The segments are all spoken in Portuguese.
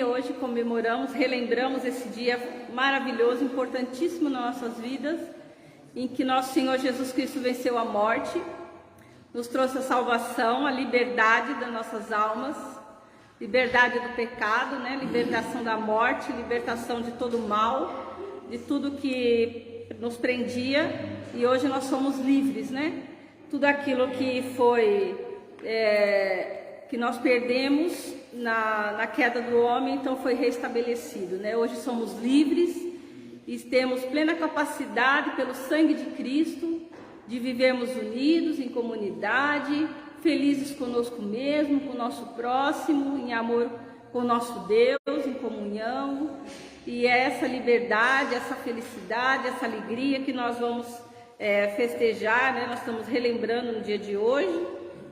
hoje comemoramos, relembramos esse dia maravilhoso, importantíssimo nas nossas vidas, em que nosso Senhor Jesus Cristo venceu a morte, nos trouxe a salvação, a liberdade das nossas almas, liberdade do pecado, né? Libertação da morte, libertação de todo o mal, de tudo que nos prendia, e hoje nós somos livres, né? Tudo aquilo que foi, que nós perdemos na queda do homem, então foi restabelecido, né? Hoje somos livres e temos plena capacidade, pelo sangue de Cristo, de vivermos unidos, em comunidade, felizes conosco mesmo, com o nosso próximo, em amor com o nosso Deus, em comunhão. E é essa liberdade, essa felicidade, essa alegria que nós vamos festejar, né? Nós estamos relembrando no dia de hoje.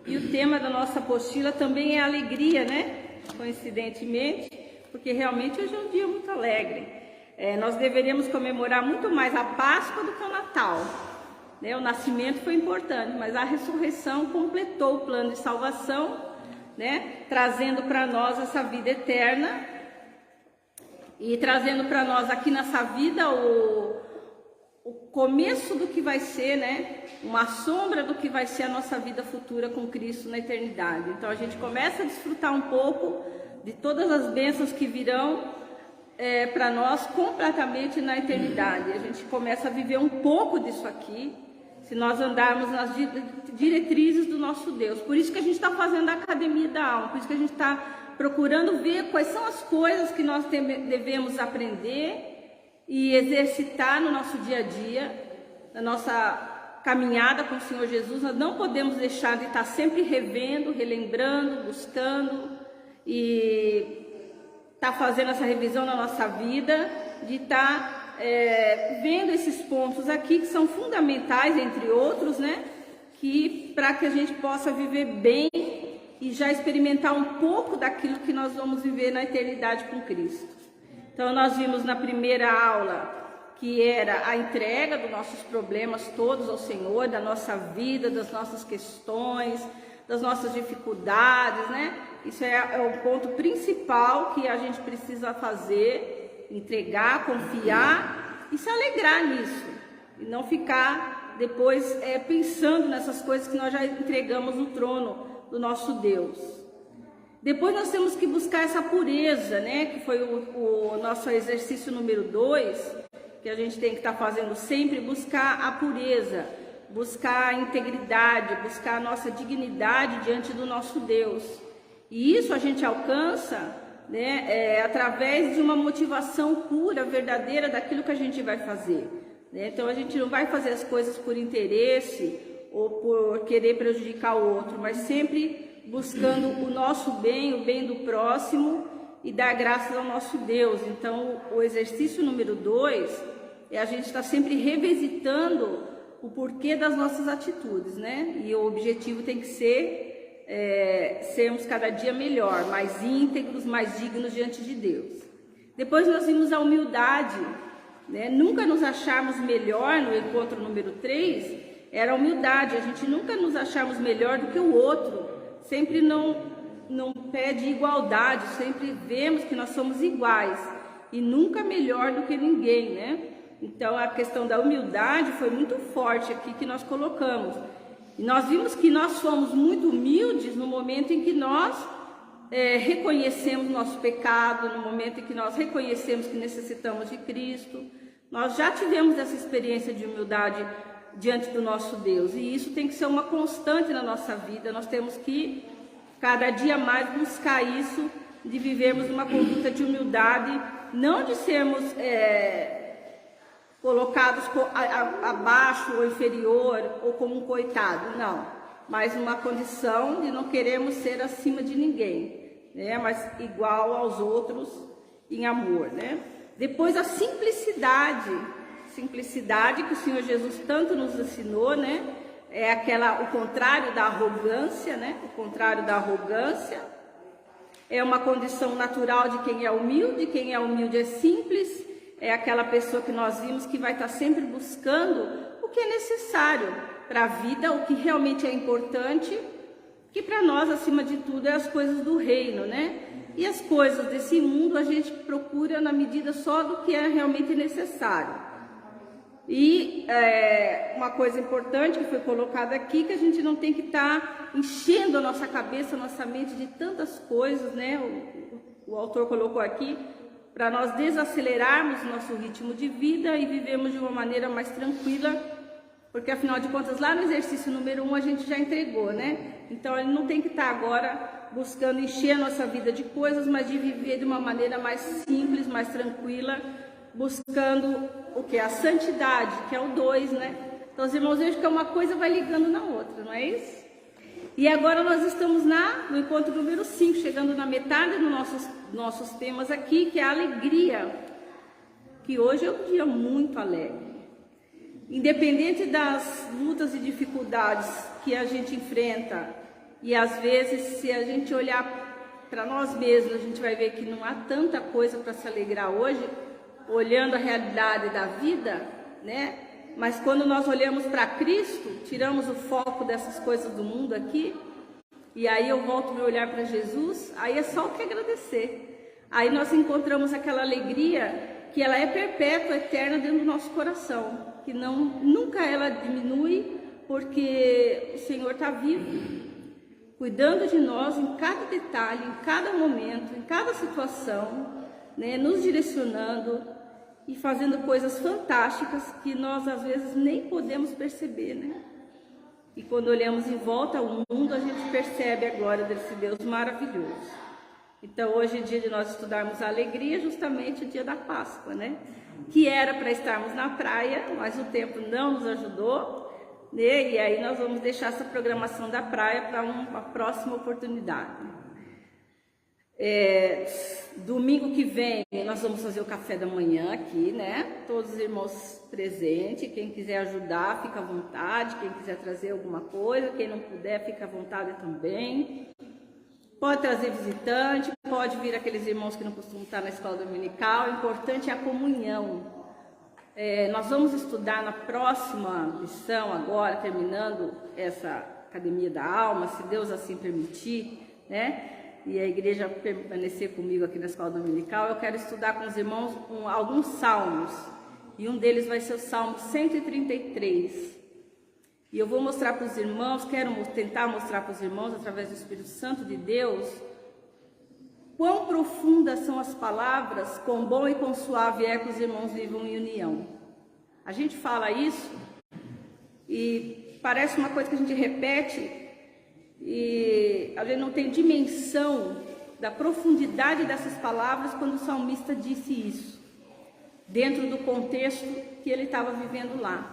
E o tema da nossa apostila também é alegria, né? Coincidentemente, porque realmente hoje é um dia muito alegre. Nós deveríamos comemorar muito mais a Páscoa do que o Natal, né? O nascimento foi importante, mas a ressurreição completou o plano de salvação, né? Trazendo para nós essa vida eterna e trazendo para nós aqui nessa vida o começo do que vai ser, né? Uma sombra do que vai ser a nossa vida futura com Cristo na eternidade. Então a gente começa a desfrutar um pouco de todas as bênçãos que virão para nós completamente na eternidade. A gente começa a viver um pouco disso aqui, se nós andarmos nas diretrizes do nosso Deus. Por isso que a gente está fazendo a Academia da Alma, por isso que a gente está procurando ver quais são as coisas que nós devemos aprender e exercitar no nosso dia a dia, na nossa caminhada com o Senhor Jesus. Nós não podemos deixar de estar sempre revendo, relembrando, buscando e estar fazendo essa revisão na nossa vida, de estar vendo esses pontos aqui que são fundamentais, entre outros, né? Para que a gente possa viver bem e já experimentar um pouco daquilo que nós vamos viver na eternidade com Cristo. Então nós vimos na primeira aula que era a entrega dos nossos problemas todos ao Senhor, da nossa vida, das nossas questões, das nossas dificuldades, né? Isso é o ponto principal que a gente precisa fazer, entregar, confiar e se alegrar nisso. E não ficar depois pensando nessas coisas que nós já entregamos no trono do nosso Deus. Depois nós temos que buscar essa pureza, né? Que foi o nosso exercício número 2, que a gente tem que estar fazendo sempre, buscar a pureza, buscar a integridade, buscar a nossa dignidade diante do nosso Deus. E isso a gente alcança, né? Através de uma motivação pura, verdadeira daquilo que a gente vai fazer, né? Então a gente não vai fazer as coisas por interesse ou por querer prejudicar o outro, mas sempre buscando o nosso bem, o bem do próximo e dar graças ao nosso Deus. Então, o exercício número 2 é a gente estar sempre revisitando o porquê das nossas atitudes, né? E o objetivo tem que ser sermos cada dia melhor, mais íntegros, mais dignos diante de Deus. Depois nós vimos a humildade, né? Nunca nos acharmos melhor. No encontro número 3 era a humildade, a gente nunca nos acharmos melhor do que o outro. Sempre não pede igualdade, sempre vemos que nós somos iguais e nunca melhor do que ninguém, né? Então a questão da humildade foi muito forte aqui que nós colocamos. E nós vimos que nós somos muito humildes no momento em que nós reconhecemos nosso pecado, no momento em que nós reconhecemos que necessitamos de Cristo. Nós já tivemos essa experiência de humildade diante do nosso Deus, e isso tem que ser uma constante na nossa vida. Nós temos que cada dia mais buscar isso, de vivermos uma conduta de humildade, não de sermos colocados abaixo ou inferior ou como um coitado, não, mas uma condição de não queremos ser acima de ninguém, né? Mas igual aos outros em amor, né? Depois a simplicidade que o Senhor Jesus tanto nos ensinou, né? O contrário da arrogância, né? O contrário da arrogância é uma condição natural de quem é humilde. Quem é humilde é simples, é aquela pessoa que nós vimos que vai estar sempre buscando o que é necessário para a vida, o que realmente é importante, que para nós, acima de tudo, é as coisas do reino, né? E as coisas desse mundo a gente procura na medida só do que é realmente necessário. E uma coisa importante que foi colocada aqui, que a gente não tem que estar enchendo a nossa cabeça, a nossa mente de tantas coisas, né? O autor colocou aqui, para nós desacelerarmos o nosso ritmo de vida e vivermos de uma maneira mais tranquila, porque afinal de contas, lá no exercício número 1 a gente já entregou, né? Então ele não tem que estar agora buscando encher a nossa vida de coisas, mas de viver de uma maneira mais simples, mais tranquila, buscando o que? A santidade, que é o 2, né? Então, os irmãos, vejam que uma coisa vai ligando na outra, não é isso? E agora nós estamos no encontro número 5, chegando na metade dos nossos temas aqui, que é a alegria, que hoje é um dia muito alegre. Independente das lutas e dificuldades que a gente enfrenta, e às vezes, se a gente olhar para nós mesmos, a gente vai ver que não há tanta coisa para se alegrar hoje, olhando a realidade da vida, né? Mas quando nós olhamos para Cristo, tiramos o foco dessas coisas do mundo aqui, e aí eu volto meu olhar para Jesus, aí é só o que agradecer. Aí nós encontramos aquela alegria que ela é perpétua, eterna dentro do nosso coração, que nunca ela diminui, porque o Senhor está vivo, cuidando de nós em cada detalhe, em cada momento, em cada situação, né? Nos direcionando e fazendo coisas fantásticas que nós às vezes nem podemos perceber, né? E quando olhamos em volta ao mundo, a gente percebe a glória desse Deus maravilhoso. Então hoje é dia de nós estudarmos a alegria, justamente o dia da Páscoa, né? Que era para estarmos na praia, mas o tempo não nos ajudou, né? E aí nós vamos deixar essa programação da praia para uma próxima oportunidade. Domingo que vem nós vamos fazer o café da manhã aqui, né? Todos os irmãos presentes, quem quiser ajudar, fica à vontade, quem quiser trazer alguma coisa, quem não puder, fica à vontade também. Pode trazer visitante, pode vir aqueles irmãos que não costumam estar na escola dominical, o importante é a comunhão. Nós vamos estudar na próxima lição agora, terminando essa Academia da Alma, se Deus assim permitir, né? E a igreja permanecer comigo aqui na escola dominical, eu quero estudar com os irmãos alguns salmos, e um deles vai ser o Salmo 133. E eu vou mostrar para os irmãos, quero tentar mostrar para os irmãos, através do Espírito Santo de Deus, quão profundas são as palavras, quão bom e quão suave é que os irmãos vivam em união. A gente fala isso, e parece uma coisa que a gente repete, e a gente não tem dimensão da profundidade dessas palavras quando o salmista disse isso, dentro do contexto que ele estava vivendo lá.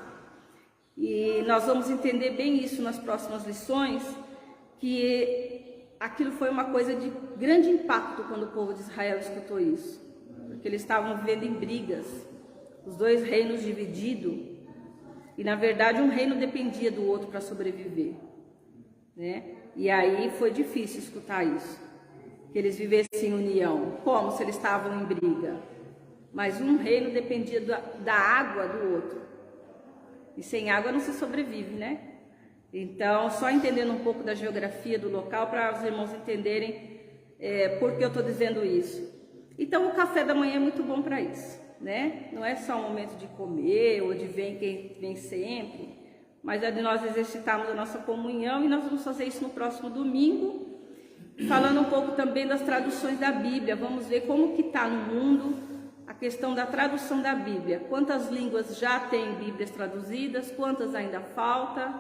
E nós vamos entender bem isso nas próximas lições, que aquilo foi uma coisa de grande impacto quando o povo de Israel escutou isso, porque eles estavam vivendo em brigas, os dois reinos divididos, e na verdade um reino dependia do outro para sobreviver, né? E aí foi difícil escutar isso, que eles vivessem em união, como se eles estavam em briga, mas um reino dependia da água do outro, e sem água não se sobrevive, né? Então, só entendendo um pouco da geografia do local, para os irmãos entenderem por que eu estou dizendo isso. Então, o café da manhã é muito bom para isso, né? Não é só um momento de comer, ou de ver quem vem sempre, mas é de nós exercitarmos a nossa comunhão, e nós vamos fazer isso no próximo domingo, falando um pouco também das traduções da Bíblia. Vamos ver como que está no mundo a questão da tradução da Bíblia. Quantas línguas já tem Bíblias traduzidas, quantas ainda falta,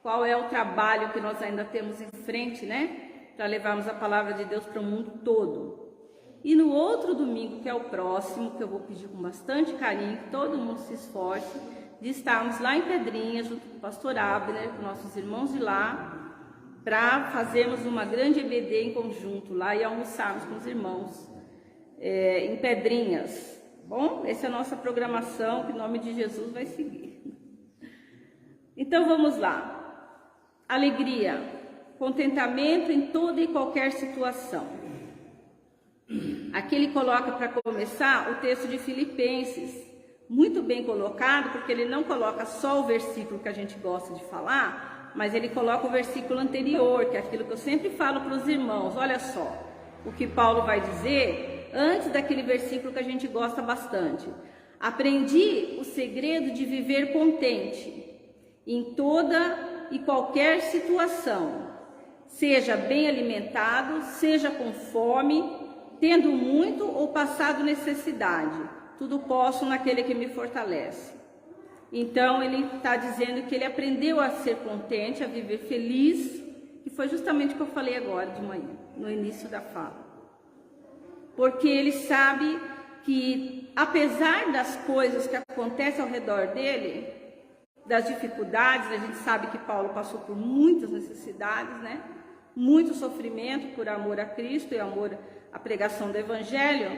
qual é o trabalho que nós ainda temos em frente, né? Para levarmos a palavra de Deus para o mundo todo. E no outro domingo, que é o próximo, que eu vou pedir com bastante carinho, que todo mundo se esforce, de estarmos lá em Pedrinha, junto com o pastor Abner, com nossos irmãos de lá, para fazermos uma grande EBD em conjunto lá e almoçarmos com os irmãos em Pedrinhas. Bom, essa é a nossa programação, que em nome de Jesus vai seguir. Então vamos lá. Alegria, contentamento em toda e qualquer situação. Aqui ele coloca, para começar, o texto de Filipenses, muito bem colocado, porque ele não coloca só o versículo que a gente gosta de falar, mas ele coloca o versículo anterior, que é aquilo que eu sempre falo para os irmãos. Olha só, o que Paulo vai dizer antes daquele versículo que a gente gosta bastante. Aprendi o segredo de viver contente em toda e qualquer situação, seja bem alimentado, seja com fome, tendo muito ou passado necessidade. Tudo posso naquele que me fortalece. Então ele está dizendo que ele aprendeu a ser contente, a viver feliz, que foi justamente o que eu falei agora de manhã, no início da fala. Porque ele sabe que, apesar das coisas que acontecem ao redor dele, das dificuldades, a gente sabe que Paulo passou por muitas necessidades, né? Muito sofrimento por amor a Cristo e amor à pregação do Evangelho,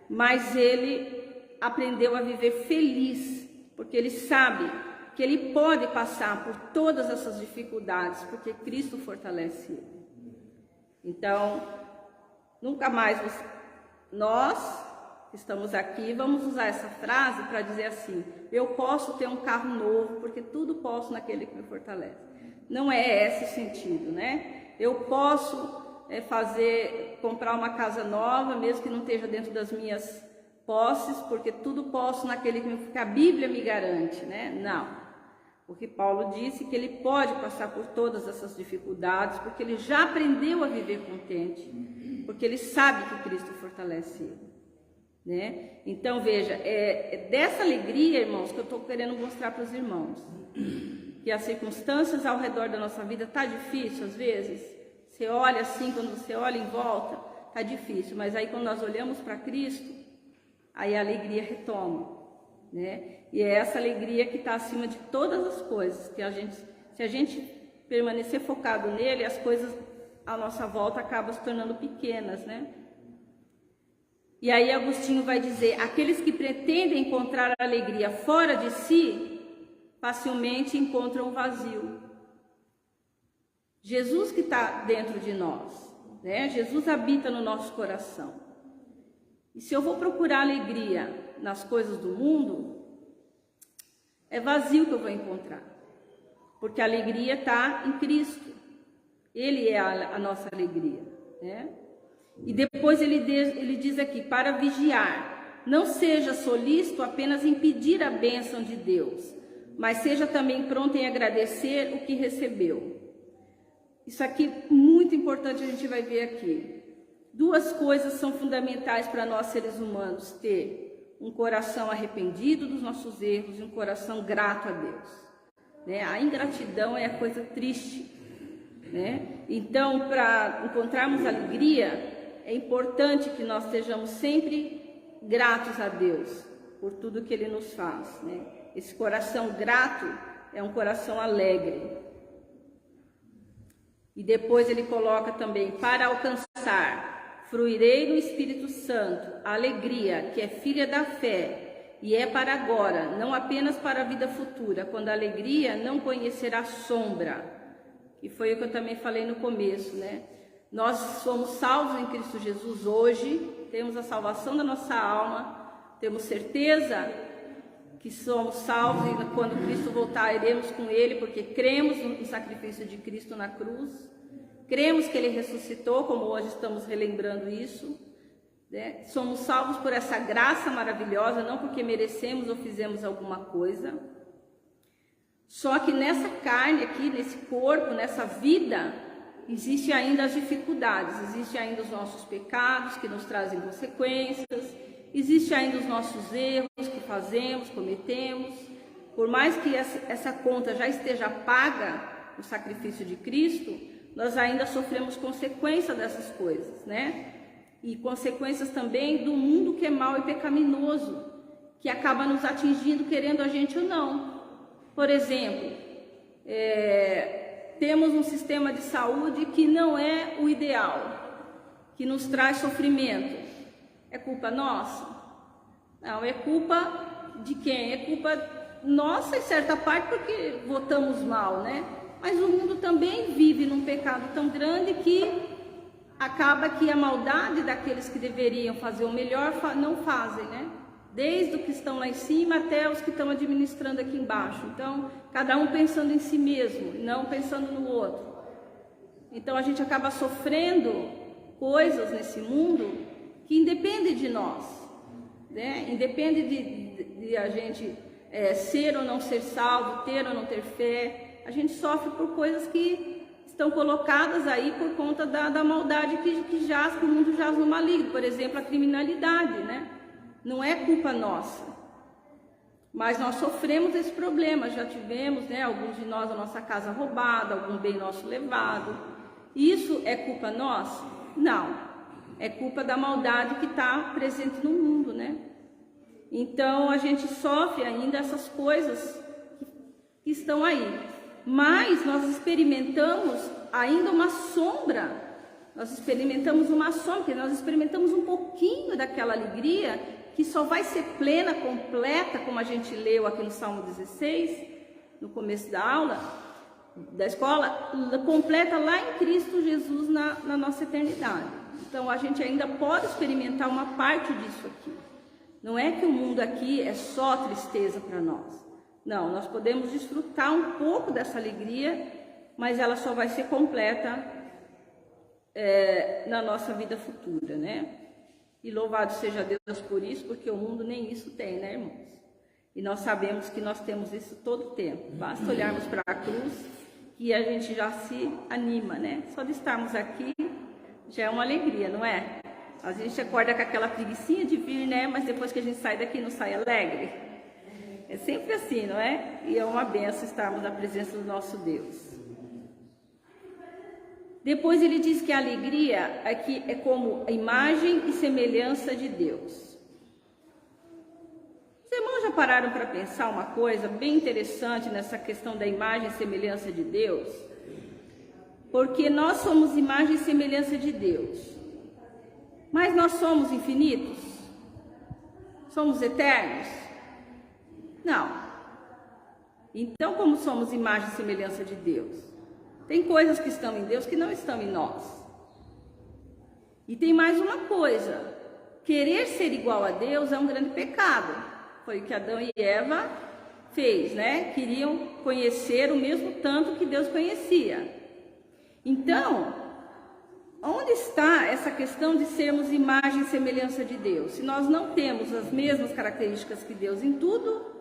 mas ele aprendeu a viver feliz, porque ele sabe que ele pode passar por todas essas dificuldades, porque Cristo fortalece ele. Então, nunca mais nós que estamos aqui vamos usar essa frase para dizer assim: eu posso ter um carro novo, porque tudo posso naquele que me fortalece. Não é esse o sentido, né? Eu posso comprar uma casa nova, mesmo que não esteja dentro das minhas posses, porque tudo posso naquele que a Bíblia me garante, né? Não. Porque Paulo disse que ele pode passar por todas essas dificuldades, porque ele já aprendeu a viver contente, porque ele sabe que Cristo fortalece ele, né? Então veja, é dessa alegria, irmãos, que eu estou querendo mostrar para os irmãos, que as circunstâncias ao redor da nossa vida tá difícil às vezes. Você olha assim, quando você olha em volta, tá difícil, mas aí quando nós olhamos para Cristo, aí a alegria retoma, né? E é essa alegria que está acima de todas as coisas, que se a gente permanecer focado nele, as coisas à nossa volta acabam se tornando pequenas, né? E aí Agostinho vai dizer: aqueles que pretendem encontrar a alegria fora de si, facilmente encontram o vazio. Jesus que está dentro de nós, né? Jesus habita no nosso coração. E se eu vou procurar alegria nas coisas do mundo, é vazio que eu vou encontrar. Porque a alegria está em Cristo. Ele é a nossa alegria, né? E depois ele diz aqui: para vigiar, não seja solícito apenas em pedir a bênção de Deus, mas seja também pronto em agradecer o que recebeu. Isso aqui muito importante, a gente vai ver aqui. Duas coisas são fundamentais para nós seres humanos: ter um coração arrependido dos nossos erros e um coração grato a Deus, né? A ingratidão é a coisa triste, né? Então, para encontrarmos alegria, é importante que nós estejamos sempre gratos a Deus por tudo que Ele nos faz, né? Esse coração grato é um coração alegre. E depois ele coloca também: para alcançar, fruirei no Espírito Santo a alegria que é filha da fé, e é para agora, não apenas para a vida futura, quando a alegria não conhecerá sombra, que foi o que eu também falei no começo, né? Nós somos salvos em Cristo Jesus hoje, temos a salvação da nossa alma, temos certeza que somos salvos e quando Cristo voltar iremos com Ele, porque cremos no sacrifício de Cristo na cruz, cremos que Ele ressuscitou, como hoje estamos relembrando isso, né? Somos salvos por essa graça maravilhosa, não porque merecemos ou fizemos alguma coisa. Só que nessa carne aqui, nesse corpo, nessa vida, existem ainda as dificuldades, existem ainda os nossos pecados que nos trazem consequências, existem ainda os nossos erros que fazemos, cometemos. Por mais que essa conta já esteja paga no sacrifício de Cristo, nós ainda sofremos consequência dessas coisas, né? E consequências também do mundo que é mau e pecaminoso, que acaba nos atingindo, querendo a gente ou não. Por exemplo, temos um sistema de saúde que não é o ideal, que nos traz sofrimento. É culpa nossa? Não, é culpa de quem? É culpa nossa em certa parte, porque votamos mal, né? Mas o mundo também vive num pecado tão grande que acaba que a maldade daqueles que deveriam fazer o melhor não fazem, né? Desde os que estão lá em cima até os que estão administrando aqui embaixo. Então, cada um pensando em si mesmo, não pensando no outro. Então, a gente acaba sofrendo coisas nesse mundo que independem de nós, né? Independe de a gente ser ou não ser salvo, ter ou não ter fé. A gente sofre por coisas que estão colocadas aí por conta da maldade que o mundo jaz no maligno. Por exemplo, a criminalidade, né? Não é culpa nossa, mas nós sofremos esse problema. Já tivemos, né, alguns de nós, a nossa casa roubada, algum bem nosso levado. Isso é culpa nossa? Não, é culpa da maldade que está presente no mundo, né? Então a gente sofre ainda essas coisas que estão aí, mas nós experimentamos ainda uma sombra, nós experimentamos um pouquinho daquela alegria que só vai ser plena, completa, como a gente leu aqui no Salmo 16, no começo da aula, da escola, completa lá em Cristo Jesus na nossa eternidade. Então a gente ainda pode experimentar uma parte disso aqui. Não é que o mundo aqui é só tristeza para nós. Não, nós podemos desfrutar um pouco dessa alegria, mas ela só vai ser completa na nossa vida futura, né? E louvado seja Deus por isso, porque o mundo nem isso tem, né, irmãos? E nós sabemos que nós temos isso todo o tempo. Basta olharmos para a cruz que a gente já se anima, né? Só de estarmos aqui já é uma alegria, não é? A gente acorda com aquela preguicinha de vir, né? Mas depois que a gente sai daqui, não sai alegre. É sempre assim, não é? E é uma benção estarmos na presença do nosso Deus. Depois ele diz que a alegria aqui é como imagem e semelhança de Deus. Os irmãos já pararam para pensar uma coisa bem interessante nessa questão da imagem e semelhança de Deus? Porque nós somos imagem e semelhança de Deus. Mas nós somos infinitos? Somos eternos? Não. Então, como somos imagem e semelhança de Deus? Tem coisas que estão em Deus que não estão em nós. E tem mais uma coisa. Querer ser igual a Deus é um grande pecado. Foi o que Adão e Eva fez, né? Queriam conhecer o mesmo tanto que Deus conhecia. Então, onde está essa questão de sermos imagem e semelhança de Deus? Se nós não temos as mesmas características que Deus em tudo,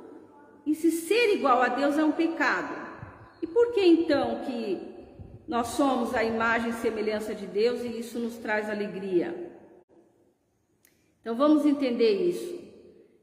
e se ser igual a Deus é um pecado. E por que então que nós somos a imagem e semelhança de Deus e isso nos traz alegria? Então vamos entender isso.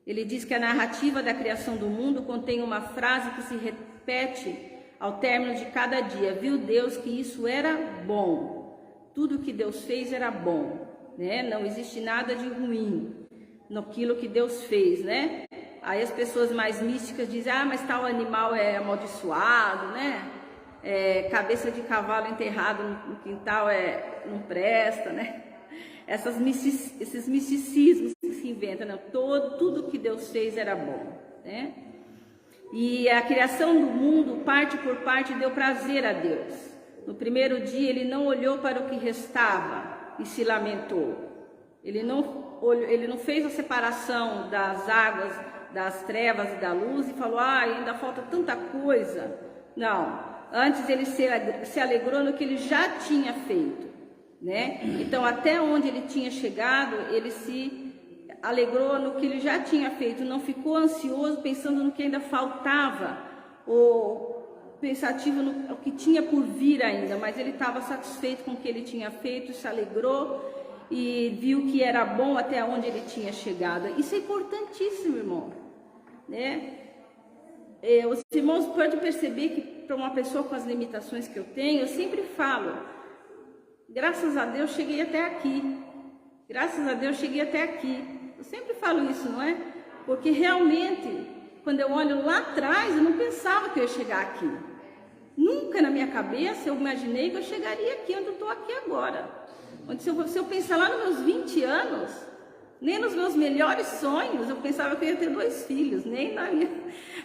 Ele diz que a narrativa da criação do mundo contém uma frase que se repete ao término de cada dia. Viu Deus que isso era bom. Tudo que Deus fez era bom, né? Não existe nada de ruim naquilo que Deus fez, né? Aí as pessoas mais místicas dizem, mas tal animal é amaldiçoado, né? Cabeça de cavalo enterrado no quintal não presta, né? Esses misticismos que se inventam, né? Tudo que Deus fez era bom, né? E a criação do mundo, parte por parte, deu prazer a Deus. No primeiro dia ele não olhou para o que restava e se lamentou. Ele não fez a separação das águas, das trevas e da luz e falou, ainda falta tanta coisa. Não, antes ele se alegrou no que ele já tinha feito, né? Então até onde ele tinha chegado, ele se alegrou no que ele já tinha feito, não ficou ansioso pensando no que ainda faltava, ou pensativo no que tinha por vir ainda, mas ele estava satisfeito com o que ele tinha feito, se alegrou e viu que era bom até onde ele tinha chegado. Isso é importantíssimo, irmão, né? Os irmãos podem perceber que para uma pessoa com as limitações que eu tenho, eu sempre falo, graças a Deus cheguei até aqui, graças a Deus cheguei até aqui. Eu sempre falo isso, não é? Porque realmente, quando eu olho lá atrás, eu não pensava que eu ia chegar aqui. Nunca na minha cabeça eu imaginei que eu chegaria aqui onde eu estou aqui agora. Onde se eu pensar lá nos meus 20 anos, nem nos meus melhores sonhos, eu pensava que eu ia ter 2 filhos.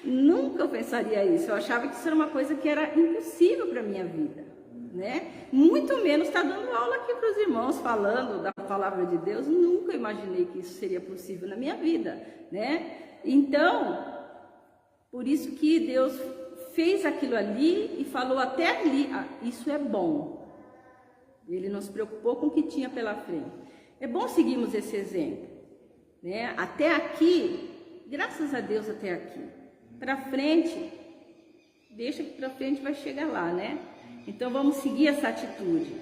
Nunca eu pensaria isso. Eu achava que isso era uma coisa que era impossível para a minha vida, né? Muito menos estar dando aula aqui para os irmãos, falando da palavra de Deus. Nunca imaginei que isso seria possível na minha vida, né? Então, por isso que Deus fez aquilo ali e falou até ali, isso é bom. Ele não se preocupou com o que tinha pela frente. É bom seguirmos esse exemplo, né? Até aqui, graças a Deus até aqui. Para frente, deixa que para frente vai chegar lá, né? Então vamos seguir essa atitude.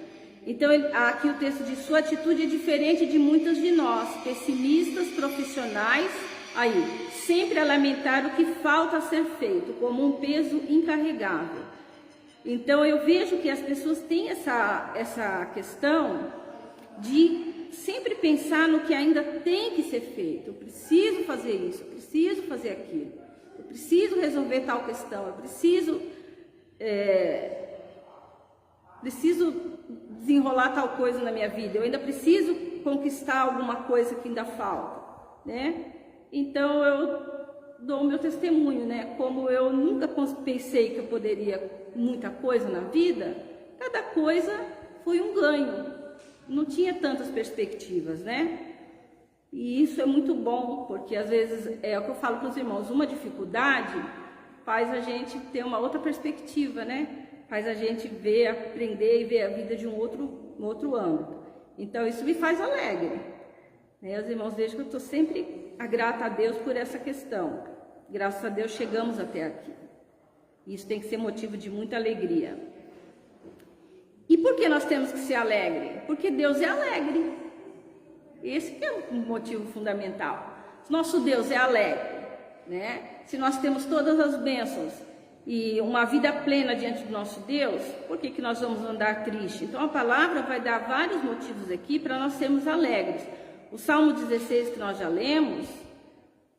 Então aqui o texto diz: sua atitude é diferente de muitas de nós, pessimistas, profissionais, aí, sempre a lamentar o que falta a ser feito, como um peso incarregável. Então eu vejo que as pessoas têm essa questão de sempre pensar no que ainda tem que ser feito. Eu preciso fazer isso, eu preciso fazer aquilo, eu preciso resolver tal questão, eu preciso desenrolar tal coisa na minha vida, eu ainda preciso conquistar alguma coisa que ainda falta, né? Então eu dou o meu testemunho, né? Como eu nunca pensei que eu poderia muita coisa na vida, cada coisa foi um ganho, não tinha tantas perspectivas, né? E isso é muito bom, porque às vezes é o que eu falo para os irmãos, uma dificuldade faz a gente ter uma outra perspectiva, né? Faz a gente ver, aprender e ver a vida de um outro âmbito. Então isso me faz alegre, né? Os irmãos vejam que eu estou sempre grata a Deus por essa questão. Graças a Deus chegamos até aqui. Isso tem que ser motivo de muita alegria. E por que nós temos que ser alegres? Porque Deus é alegre. Esse que é o motivo fundamental. Se nosso Deus é alegre, né? Se nós temos todas as bênçãos e uma vida plena diante do nosso Deus, por que nós vamos andar triste? Então a palavra vai dar vários motivos aqui para nós sermos alegres. O Salmo 16 que nós já lemos,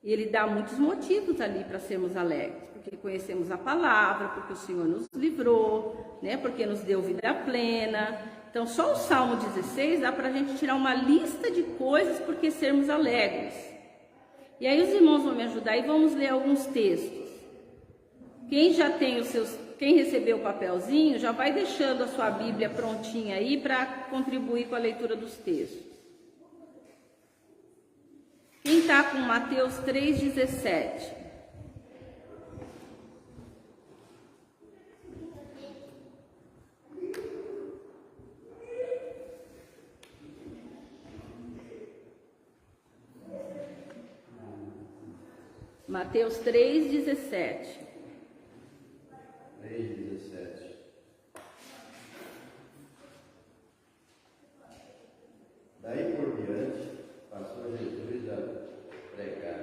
ele dá muitos motivos ali para sermos alegres, porque conhecemos a palavra, porque o Senhor nos livrou, né? Porque nos deu vida plena. Então só o Salmo 16 dá para a gente tirar uma lista de coisas por que sermos alegres. E aí os irmãos vão me ajudar e vamos ler alguns textos. Quem recebeu o papelzinho, já vai deixando a sua Bíblia prontinha aí para contribuir com a leitura dos textos. Quem está com Mateus 3,17? Mateus 3,17. 3,17. Daí por diante, passou Jesus a pregar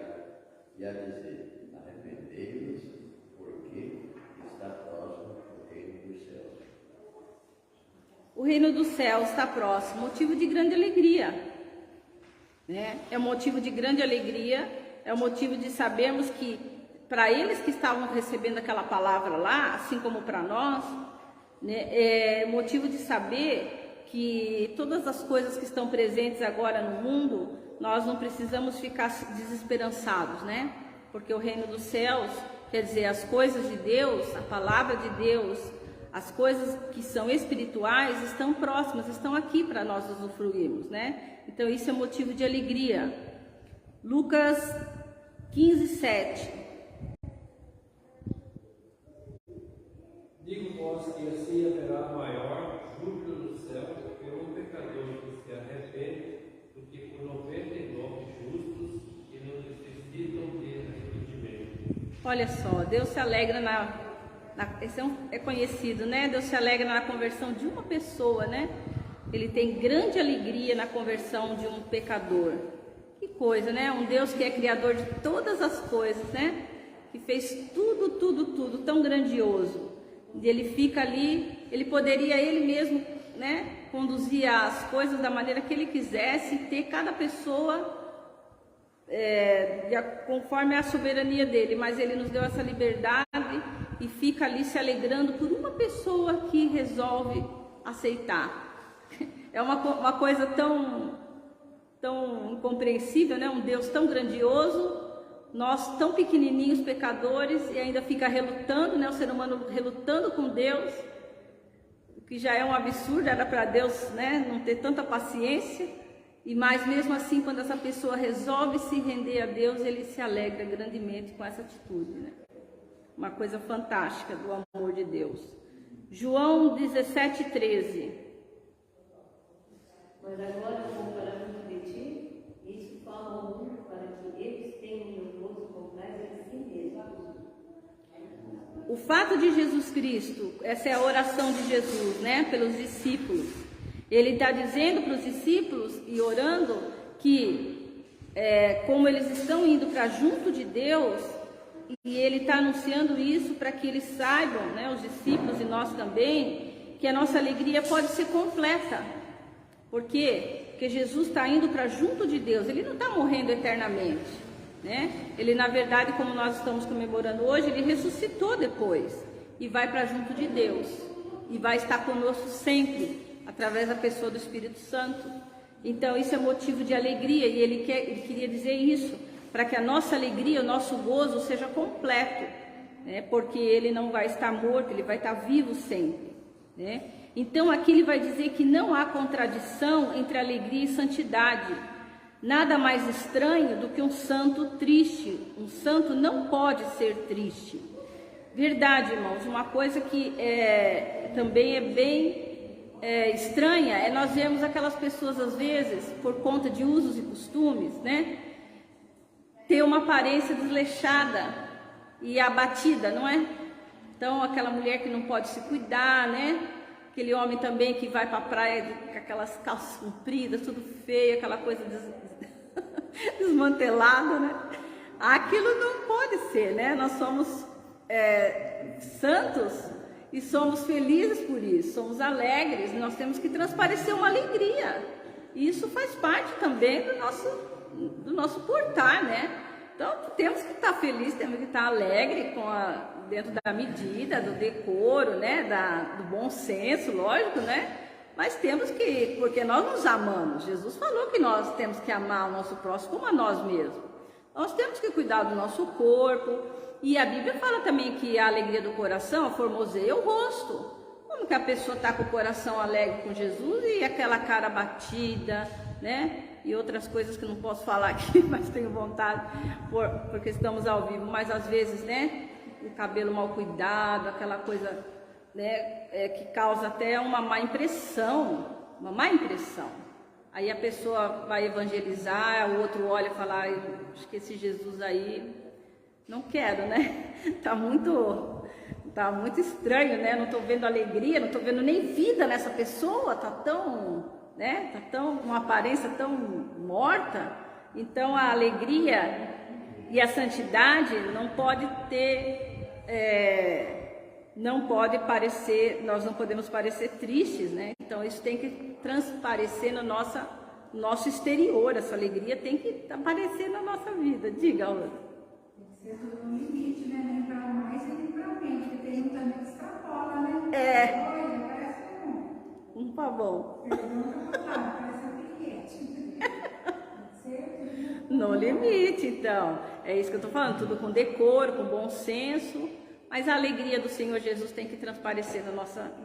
e a dizer: arrependei-vos, porque está próximo o reino dos céus. O reino dos céus está próximo, motivo de grande alegria, né? É um motivo de grande alegria, é um motivo de sabermos que para eles que estavam recebendo aquela palavra lá, assim como para nós, né, é motivo de saber que todas as coisas que estão presentes agora no mundo, nós não precisamos ficar desesperançados, né? Porque o reino dos céus, quer dizer, as coisas de Deus, a palavra de Deus, as coisas que são espirituais estão próximas, estão aqui para nós usufruirmos, né? Então isso é motivo de alegria. Lucas 15:7. Digo-vos que assim haverá maior júbilo no céu por um pecador que se arrepende do que por 99 justos que não necessitam de arrependimento. Olha só, Deus se alegra esse é conhecido, né? Deus se alegra na conversão de uma pessoa, né? Ele tem grande alegria na conversão de um pecador. Que coisa, né? Um Deus que é criador de todas as coisas, né? Que fez tudo tão grandioso. E ele fica ali, ele poderia ele mesmo, né, conduzir as coisas da maneira que ele quisesse, ter cada pessoa conforme a soberania dele, mas ele nos deu essa liberdade e fica ali se alegrando por uma pessoa que resolve aceitar. É uma coisa tão incompreensível, né? Um Deus tão grandioso, nós tão pequenininhos, pecadores, e ainda fica relutando, né? O ser humano relutando com Deus, o que já é um absurdo, era para Deus, né, não ter tanta paciência, mas mesmo assim, quando essa pessoa resolve se render a Deus, ele se alegra grandemente com essa atitude, né? Uma coisa fantástica do amor de Deus. João 17:13. Mas agora vou para junto de ti, isso fala ao mundo para que eles tenham meu gozo completo em si mesmos. O fato de Jesus Cristo, essa é a oração de Jesus, né, pelos discípulos. Ele está dizendo para os discípulos e orando que, como eles estão indo para junto de Deus, e ele está anunciando isso para que eles saibam, né, os discípulos e nós também, que a nossa alegria pode ser completa. Por quê? Porque Jesus está indo para junto de Deus, ele não está morrendo eternamente, né? Ele, na verdade, como nós estamos comemorando hoje, ele ressuscitou depois e vai para junto de Deus e vai estar conosco sempre, através da pessoa do Espírito Santo. Então isso é motivo de alegria e ele queria dizer isso, para que a nossa alegria, o nosso gozo seja completo, né? Porque ele não vai estar morto, ele vai estar vivo sempre, né? Então aqui ele vai dizer que não há contradição entre alegria e santidade. Nada mais estranho do que um santo triste. Um santo não pode ser triste. Verdade, irmãos, uma coisa que também é bem estranha é nós vemos aquelas pessoas, às vezes, por conta de usos e costumes, né, ter uma aparência desleixada e abatida, não é? Então, aquela mulher que não pode se cuidar, né? Aquele homem também que vai para a praia com aquelas calças compridas, tudo feio, aquela coisa desmantelada, né? Aquilo não pode ser, né? Nós somos santos e somos felizes por isso, somos alegres, nós temos que transparecer uma alegria. E isso faz parte também do nosso portar, né? Então, temos que estar felizes, temos que estar alegre dentro da medida, do decoro, né? Do bom senso, lógico, né? Mas temos que, porque nós nos amamos. Jesus falou que nós temos que amar o nosso próximo como a nós mesmos. Nós temos que cuidar do nosso corpo. E a Bíblia fala também que a alegria do coração formoseia o rosto. Como que a pessoa está com o coração alegre com Jesus e aquela cara batida, né? E outras coisas que não posso falar aqui, mas tenho vontade, porque estamos ao vivo. Mas às vezes, né? O cabelo mal cuidado, aquela coisa, né, que causa até uma má impressão. Aí a pessoa vai evangelizar, o outro olha e fala, acho que esse Jesus aí, não quero, né? Tá muito estranho, né? Não estou vendo alegria, não estou vendo nem vida nessa pessoa, tá tão, né? Tá tão, uma aparência tão morta. Então a alegria e a santidade não pode nós não podemos parecer tristes, né? Então isso tem que transparecer no nosso exterior, essa alegria tem que aparecer na nossa vida. Diga, Laura. Tem que ser tudo no limite, né? Nem para mais e nem para menos, porque tem um também que extrapola, né? Olha, parece um pavão. Parece um piquete. No limite, então. É isso que eu estou falando, tudo com decoro, com bom senso. Mas a alegria do Senhor Jesus tem que transparecer no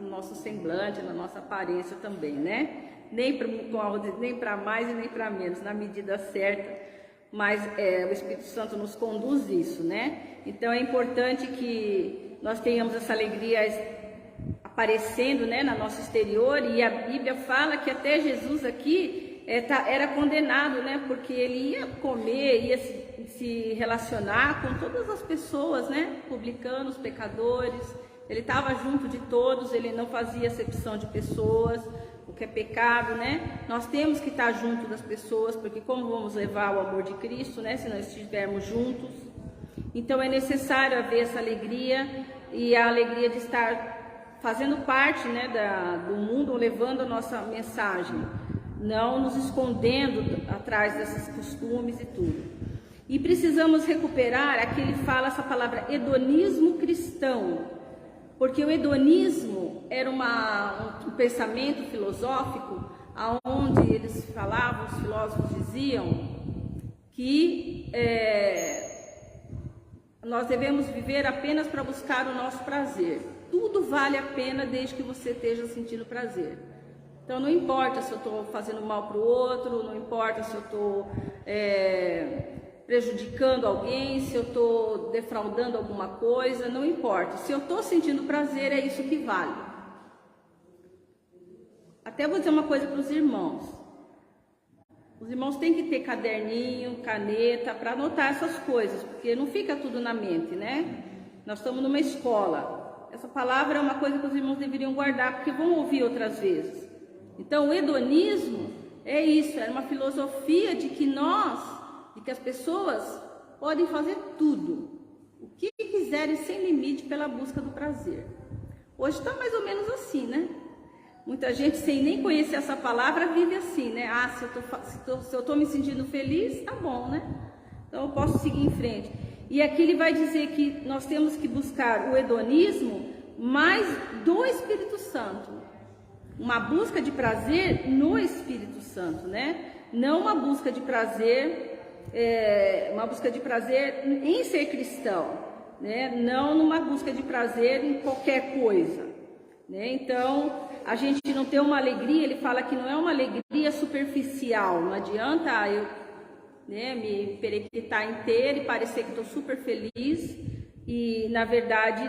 nosso semblante, na nossa aparência também, né? Nem para mais e nem para menos, na medida certa. Mas o Espírito Santo nos conduz isso, né? Então é importante que nós tenhamos essa alegria aparecendo, né, na nosso exterior. E a Bíblia fala que até Jesus aqui era condenado, né? Porque ele ia comer, ia se relacionar com todas as pessoas, né? Publicanos, pecadores. Ele estava junto de todos, ele não fazia acepção de pessoas, o que é pecado, né? Nós temos que estar junto das pessoas, porque como vamos levar o amor de Cristo, né? Se nós estivermos juntos. Então é necessário haver essa alegria e a alegria de estar fazendo parte, né, do mundo, levando a nossa mensagem, não nos escondendo atrás desses costumes e tudo. E precisamos recuperar, aqui ele fala essa palavra hedonismo cristão, porque o hedonismo era um pensamento filosófico, onde eles falavam, os filósofos diziam, que nós devemos viver apenas para buscar o nosso prazer. Tudo vale a pena desde que você esteja sentindo prazer. Então não importa se eu estou fazendo mal para o outro, não importa se eu estou prejudicando alguém, se eu estou defraudando alguma coisa, não importa. Se eu estou sentindo prazer, é isso que vale. Até vou dizer uma coisa para os irmãos. Os irmãos têm que ter caderninho, caneta, para anotar essas coisas, porque não fica tudo na mente, né? Nós estamos numa escola. Essa palavra é uma coisa que os irmãos deveriam guardar, porque vão ouvir outras vezes. Então, o hedonismo é isso, é uma filosofia de que as pessoas podem fazer tudo, o que quiserem, sem limite, pela busca do prazer. Hoje está mais ou menos assim, né? Muita gente, sem nem conhecer essa palavra, vive assim, né? Ah, se eu estou me sentindo feliz, tá bom, né? Então eu posso seguir em frente. E aqui ele vai dizer que nós temos que buscar o hedonismo mais do Espírito Santo. Uma busca de prazer no Espírito Santo, né? Não uma busca de prazer, em ser cristão, né? Não numa busca de prazer em qualquer coisa, né? Então, a gente não ter uma alegria, ele fala que não é uma alegria superficial, não adianta eu, né, me perequitar inteira e parecer que estou super feliz e na verdade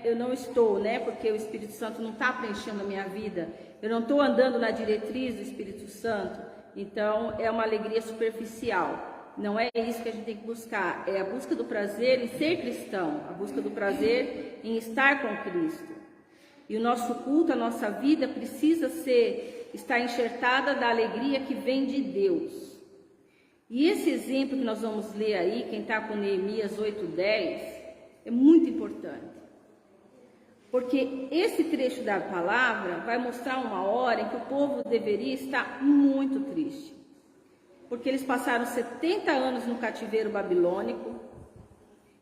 eu não estou, né, porque o Espírito Santo não está preenchendo a minha vida, eu não estou andando na diretriz do Espírito Santo, então é uma alegria superficial. Não é isso que a gente tem que buscar, é a busca do prazer em ser cristão, a busca do prazer em estar com Cristo. E o nosso culto, a nossa vida precisa estar enxertada da alegria que vem de Deus. E esse exemplo que nós vamos ler aí, quem está com Neemias 8:10, é muito importante. Porque esse trecho da palavra vai mostrar uma hora em que o povo deveria estar muito triste. Porque eles passaram 70 anos no cativeiro babilônico,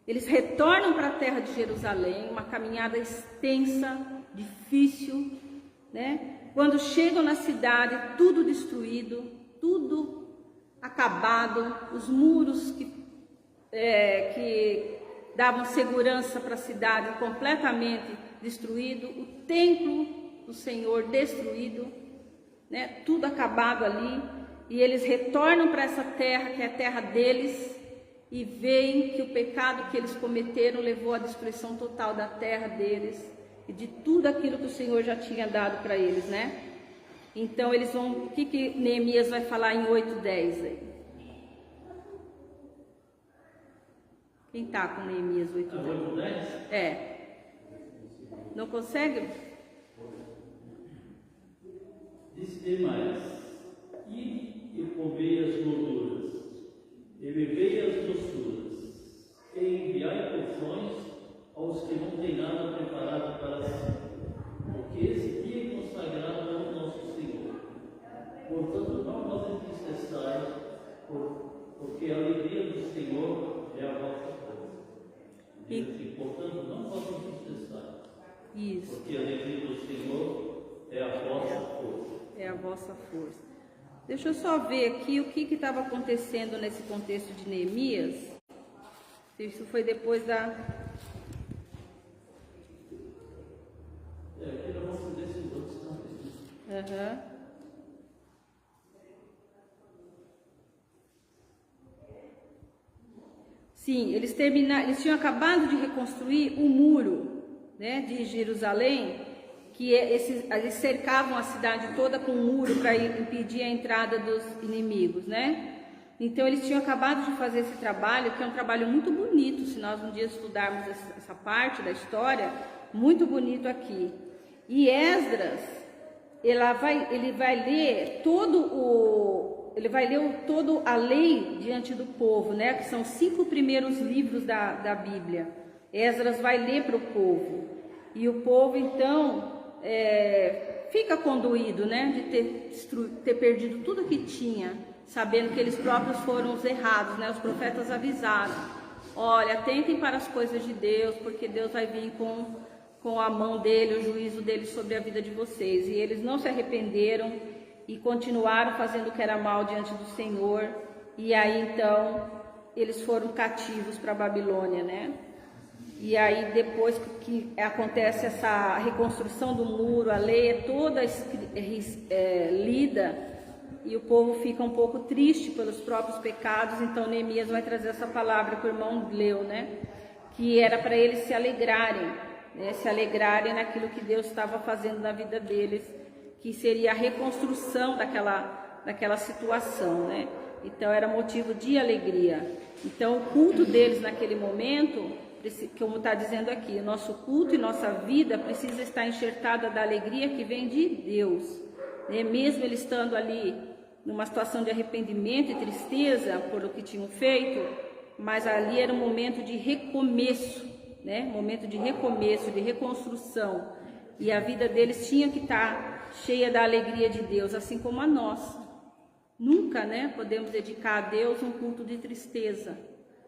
eles retornam para a terra de Jerusalém, uma caminhada extensa, difícil, né? Quando chegam na cidade, tudo destruído, tudo acabado, os muros que davam segurança para a cidade completamente destruído, o templo do Senhor destruído, né? Tudo acabado ali, e eles retornam para essa terra que é a terra deles e veem que o pecado que eles cometeram levou à destruição total da terra deles e de tudo aquilo que o Senhor já tinha dado para eles, né? Então eles vão, o que Neemias vai falar em 8:10 aí? Quem está com Neemias 8:10? É. Não consegue? Disse mais: ide e comei as gorduras, e bebei as doçuras, e enviai porções aos que não têm nada preparado para si, porque esse dia é consagrado ao nosso Senhor. Portanto, não vos entristeçais, porque a alegria do Senhor é a vossa força. Diz assim, portanto, não vos entristeçais, porque a alegria do Senhor é a vossa força. É a vossa força. Deixa eu só ver aqui o que estava acontecendo nesse contexto de Neemias. Isso foi depois da... Aqui nós vamos fazer esses outros também. Sim, eles tinham acabado de reconstruir o muro, né, de Jerusalém, que eles cercavam a cidade toda com um muro para impedir a entrada dos inimigos, né? Então eles tinham acabado de fazer esse trabalho, que é um trabalho muito bonito, se nós um dia estudarmos essa parte da história, muito bonito aqui. E Esdras, ele vai ler toda a lei diante do povo, né? Que são 5 primeiros livros da Bíblia. Esdras vai ler para o povo. E o povo, então, fica condoído, né? De ter perdido tudo que tinha, sabendo que eles próprios foram os errados, né? Os profetas avisaram: olha, atentem para as coisas de Deus, porque Deus vai vir com a mão dele, o juízo dele sobre a vida de vocês. E eles não se arrependeram e continuaram fazendo o que era mal diante do Senhor. E aí então eles foram cativos para a Babilônia, né? E aí depois que acontece essa reconstrução do muro, a lei é toda lida e o povo fica um pouco triste pelos próprios pecados. Então Neemias vai trazer essa palavra que o irmão leu, né? Que era para eles se alegrarem, né? Se alegrarem naquilo que Deus estava fazendo na vida deles, que seria a reconstrução daquela daquela situação, né? Então era motivo de alegria. Então o culto deles naquele momento, como está dizendo aqui, o nosso culto e nossa vida precisa estar enxertada da alegria que vem de Deus, né? Mesmo eles estando ali numa situação de arrependimento e tristeza por o que tinham feito, mas ali era um momento de recomeço, né? Momento de recomeço, de reconstrução, e a vida deles tinha que estar cheia da alegria de Deus, assim como a nossa. Nunca, né, podemos dedicar a Deus um culto de tristeza,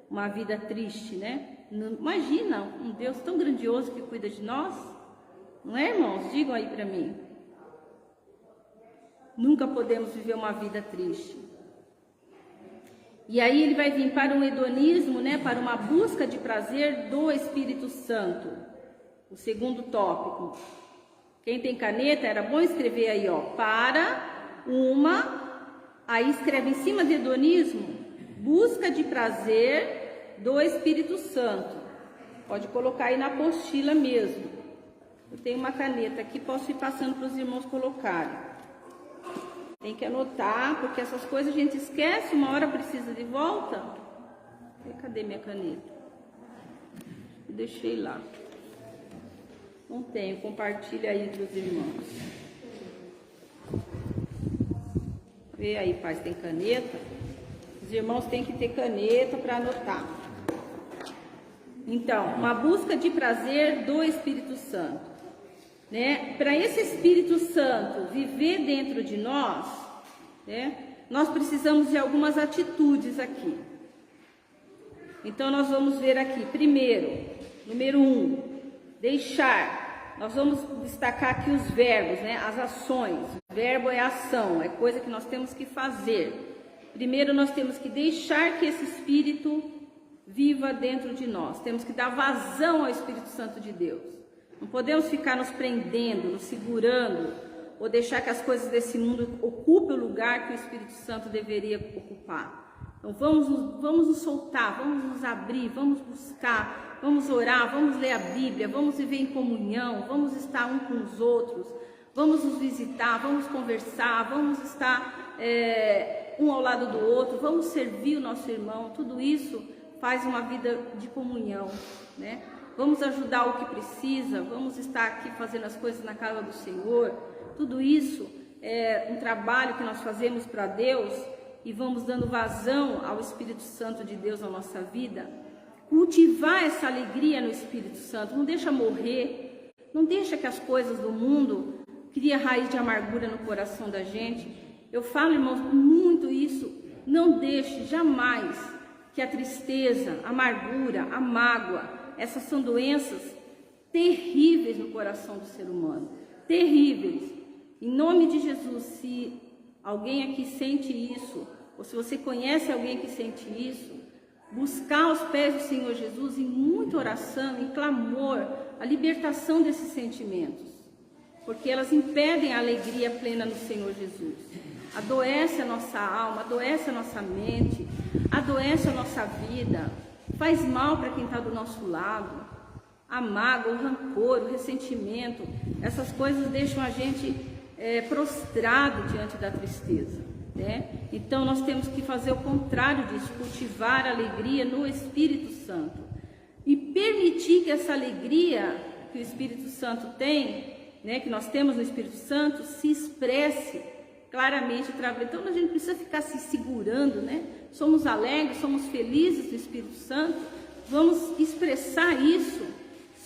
uma vida triste, né? Imagina um Deus tão grandioso que cuida de nós, não é, irmãos? Digam aí para mim. Nunca podemos viver uma vida triste. E aí ele vai vir para um hedonismo, né, para uma busca de prazer do Espírito Santo. O segundo tópico. Quem tem caneta, era bom escrever aí, ó, para uma... Aí escreve em cima de hedonismo, busca de prazer do Espírito Santo. Pode colocar aí na apostila mesmo. Eu tenho uma caneta aqui, posso ir passando para os irmãos colocarem. Tem que anotar, porque essas coisas a gente esquece, uma hora precisa de volta. Cadê minha caneta? Eu deixei lá. Não tenho, compartilha aí entre os irmãos. Vê aí, pai, tem caneta? Os irmãos têm que ter caneta para anotar. Então, uma busca de prazer do Espírito Santo, né? Para esse Espírito Santo viver dentro de nós, né? Nós precisamos de algumas atitudes aqui. Então, nós vamos ver aqui, primeiro, número 1, deixar. Nós vamos destacar aqui os verbos, né? As ações. Verbo é ação, é coisa que nós temos que fazer. Primeiro nós temos que deixar que esse Espírito viva dentro de nós. Temos que dar vazão ao Espírito Santo de Deus. Não podemos ficar nos prendendo, nos segurando, ou deixar que as coisas desse mundo ocupem o lugar que o Espírito Santo deveria ocupar. Então vamos nos soltar, vamos nos abrir, vamos buscar, vamos orar, vamos ler a Bíblia, vamos viver em comunhão, vamos estar um com os outros, vamos nos visitar, vamos conversar, vamos estar um ao lado do outro, vamos servir o nosso irmão. Tudo isso faz uma vida de comunhão, né? Vamos ajudar o que precisa, vamos estar aqui fazendo as coisas na casa do Senhor. Tudo isso é um trabalho que nós fazemos para Deus e vamos dando vazão ao Espírito Santo de Deus na nossa vida. Cultivar essa alegria no Espírito Santo, não deixa morrer, não deixa que as coisas do mundo criem raiz de amargura no coração da gente. Eu falo, irmãos, muito isso, não deixe jamais que a tristeza, a amargura, a mágoa, essas são doenças terríveis no coração do ser humano, terríveis. Em nome de Jesus, se alguém aqui sente isso, ou se você conhece alguém que sente isso, buscar aos pés do Senhor Jesus em muita oração, em clamor, a libertação desses sentimentos, porque elas impedem a alegria plena no Senhor Jesus. Adoece a nossa alma, adoece a nossa mente, adoece a nossa vida, faz mal para quem está do nosso lado. A mágoa, o rancor, o ressentimento, essas coisas deixam a gente prostrado diante da tristeza, né? Então nós temos que fazer o contrário disso, cultivar a alegria no Espírito Santo e permitir que essa alegria que o Espírito Santo tem, né, que nós temos no Espírito Santo, se expresse claramente através. Então a gente precisa ficar se segurando, né? Somos alegres, somos felizes no Espírito Santo, vamos expressar isso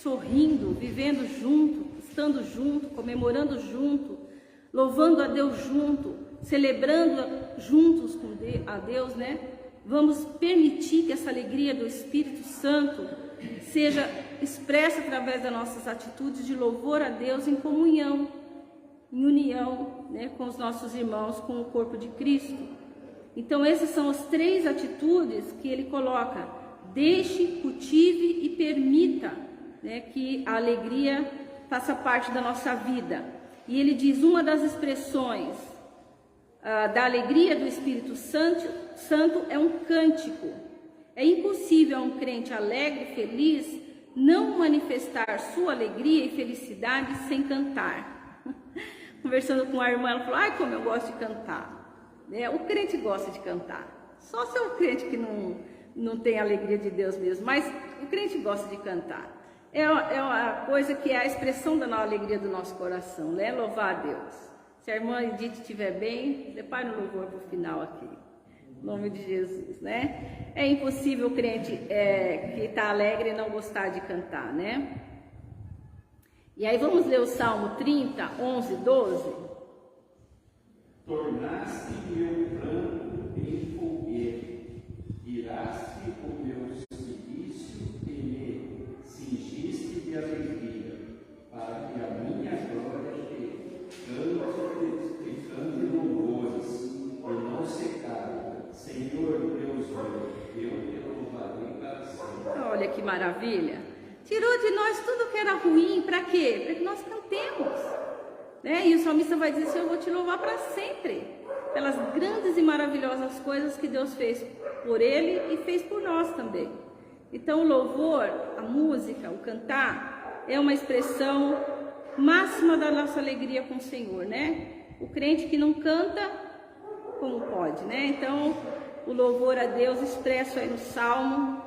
sorrindo, vivendo junto, estando junto, comemorando junto, louvando a Deus junto, celebrando juntos a Deus, né? Vamos permitir que essa alegria do Espírito Santo seja expressa através das nossas atitudes de louvor a Deus em comunhão, em união, né, com os nossos irmãos, com o corpo de Cristo. Então essas são as 3 atitudes que ele coloca: deixe, cultive e permita, né, que a alegria faça parte da nossa vida. E ele diz, uma das expressões da alegria do Espírito Santo é um cântico. É impossível a um crente alegre e feliz não manifestar sua alegria e felicidade sem cantar. Conversando com a irmã, ela falou, ai, como eu gosto de cantar. né? O crente gosta de cantar. Só se é um crente que não tem a alegria de Deus mesmo, mas o crente gosta de cantar. É uma coisa que é a expressão da alegria do nosso coração, né? Louvar a Deus. Se a irmã Edith estiver bem, prepare no louvor para o final aqui. Em nome de Jesus, né? É impossível o crente que está alegre não gostar de cantar, né? E aí vamos ler o Salmo 30, 11, 12. Tornaste meu pranto em fogueira, tiraste o meu silício e me cingiste de alegria, para que a minha glória cante louvores e não secar. Senhor Deus meu, eu te louvarei para sempre. Olha que maravilha! Tirou de nós tudo que era ruim, para quê? Para que nós cantemos, né? E o salmista vai dizer: Senhor, eu vou te louvar para sempre, pelas grandes e maravilhosas coisas que Deus fez por ele e fez por nós também. Então o louvor, a música, o cantar, é uma expressão máxima da nossa alegria com o Senhor, né? O crente que não canta, como pode, né? Então o louvor a Deus expresso aí no Salmo.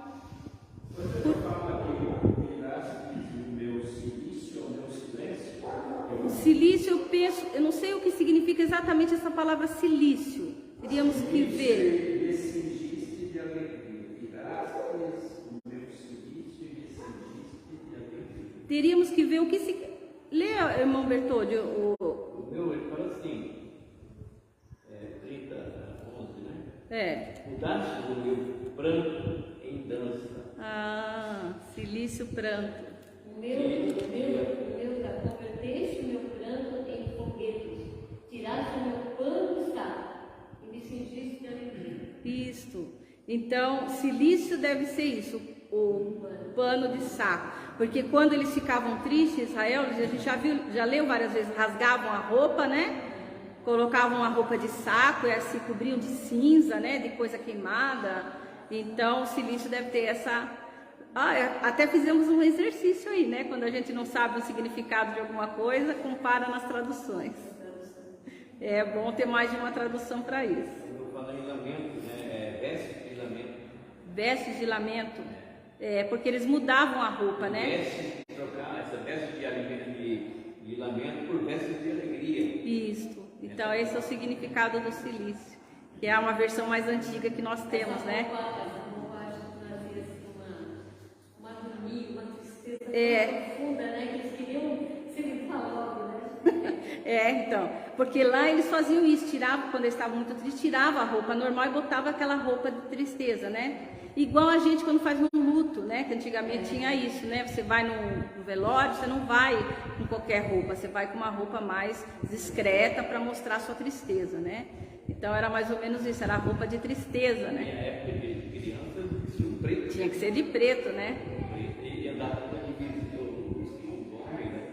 O silício, eu não sei o que significa exatamente essa palavra silício. Teríamos que ver. Teríamos que ver o que se... Lê, irmão Bertoldi, O meu, ele fala assim, 30, 11, né? Mudaste o meu pranto em dança. Ah, silício, pranto. O meu, converteste o meu pranto em foguetes, tiraste o meu pano de saco e me cingiste de alegria. Isto. Então, silício deve ser isso, o pano de saco. Porque quando eles ficavam tristes em Israel, a gente já leu várias vezes, rasgavam a roupa, né? Colocavam a roupa de saco e se cobriam de cinza, né? De coisa queimada. Então, o silício deve ter essa... até fizemos um exercício aí, né? Quando a gente não sabe o significado de alguma coisa, compara nas traduções. É bom ter mais de uma tradução para isso. Eu vou falar em lamento, né? Vestes de lamento. Vestes de lamento. Porque eles mudavam a roupa, né? Vestes, trocar essa veste de lamento por vestes de alegria. Isso. Então esse é o significado do silício, que é uma versão mais antiga que nós temos, né? Uma agonia, uma tristeza profunda, né? Que eles queriam se limpar logo, né? Então, porque lá eles faziam isso, tiravam, quando eles estavam muito tristes, tiravam a roupa normal e botavam aquela roupa de tristeza, né? Igual a gente quando faz um luto, né? Que antigamente tinha isso, né? Você vai no velório, você não vai com qualquer roupa, você vai com uma roupa mais discreta para mostrar a sua tristeza, né? Então era mais ou menos isso, era a roupa de tristeza, Na minha né? época de criança, vestiam preto. Tinha que ser de preto, né? E andava com uma divisinha, o homem, né?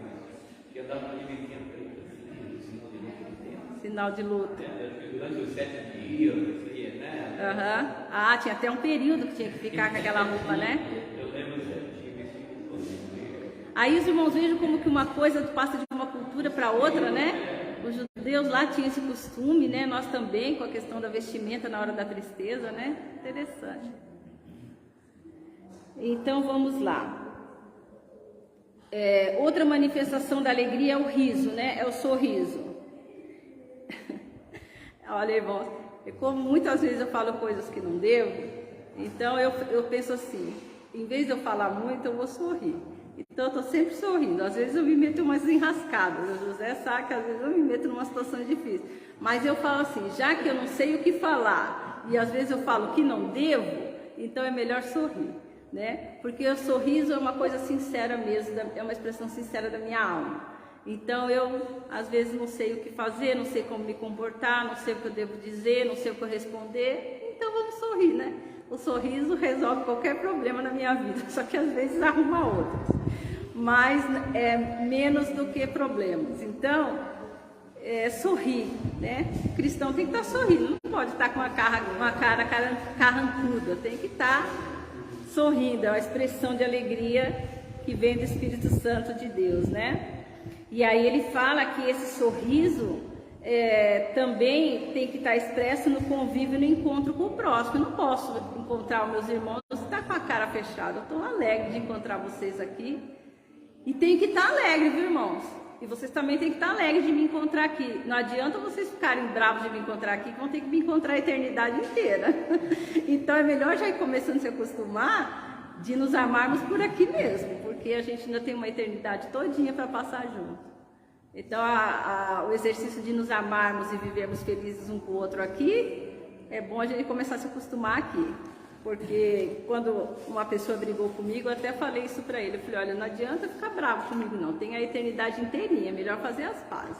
Que andava com uma divisinha preta, assim, sinal de luto. Sinal de luto. Durante os 7 dias, né? Ah, tinha até um período que tinha que ficar com aquela roupa, né? Eu lembro certinho. Aí os irmãos vejam como que uma coisa passa de uma cultura para outra, né? Os judeus lá tinham esse costume, né? Nós também, com a questão da vestimenta na hora da tristeza, né? Interessante. Então vamos lá. Outra manifestação da alegria é o riso, né? É o sorriso. Olha, irmãos, como muitas vezes eu falo coisas que não devo, então eu penso assim, em vez de eu falar muito, eu vou sorrir. Então eu estou sempre sorrindo. Às vezes eu me meto em umas enrascadas. O José sabe que às vezes eu me meto em uma situação difícil. Mas eu falo assim, já que eu não sei o que falar, e às vezes eu falo que não devo, então é melhor sorrir, né? Porque o sorriso é uma coisa sincera mesmo, é uma expressão sincera da minha alma. Então eu, às vezes, não sei o que fazer, não sei como me comportar, não sei o que eu devo dizer, não sei o que eu responder, então vamos sorrir, né? O sorriso resolve qualquer problema na minha vida, só que às vezes arruma outros, mas é menos do que problemas. Então, sorrir, né? O cristão tem que estar sorrindo, não pode estar com uma cara carrancuda, tem que estar sorrindo, é uma expressão de alegria que vem do Espírito Santo de Deus, né? E aí ele fala que esse sorriso também tem que estar expresso no convívio, no encontro com o próximo. Eu não posso encontrar os meus irmãos e estar com a cara fechada. Eu estou alegre de encontrar vocês aqui. E tem que estar alegre, viu, irmãos? E vocês também têm que estar alegres de me encontrar aqui. Não adianta vocês ficarem bravos de me encontrar aqui, que vão ter que me encontrar a eternidade inteira. Então é melhor já ir começando a se acostumar de nos amarmos por aqui mesmo, porque a gente ainda tem uma eternidade todinha para passar junto. Então o exercício de nos amarmos e vivermos felizes um com o outro aqui, é bom a gente começar a se acostumar aqui. Porque quando uma pessoa brigou comigo, eu até falei isso para ele. Eu falei, olha, não adianta ficar bravo comigo não, tem a eternidade inteirinha, é melhor fazer as pazes.